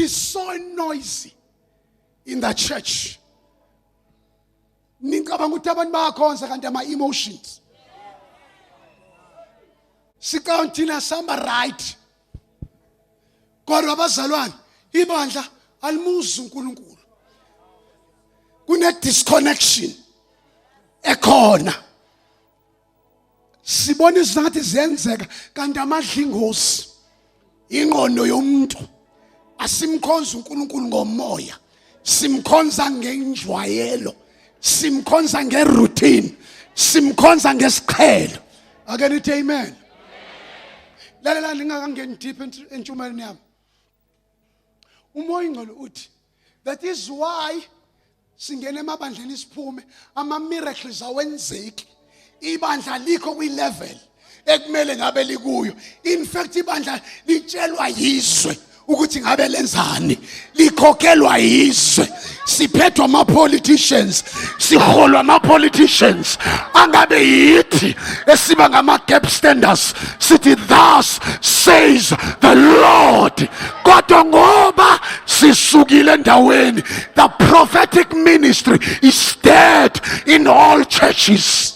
is so noisy in the church. Ningabanga ukuthi abantu bayakhonza kanti ama-emotions. Sikawuntina samba right. Kodwa abazalwane, ibandla alimuzi uNkulunkulu. Kune disconnection ekhona. Sibona izinto ziyenzeka kanti amadlingozi ingqondo yomuntu. Asimkhonza uNkulunkulu ngomoya. Simkhonza ngenjwayelo. Simkhonza ngeroutine. Simkhonza ngesiqhelo. Ake nithi amen. Lalela ningakangeni deep entshumayelweni yami. Umoya ingcolo uthi that is why singena emabandleni siphume ama miracles awenzeki. Ibandla likho kwi level ekumele ngabe likuyo. In fact ibandla litshelwa yizwe ukuthi ngabe lenzani, likhokhelwa yizwe. Siphethwa ama politicians, siholwa ama politicians angabe yithi esiba ngama gap standers sithi thus says the Lord. Kodwa ngoba sisukile endaweni, the prophetic ministry is dead in all churches.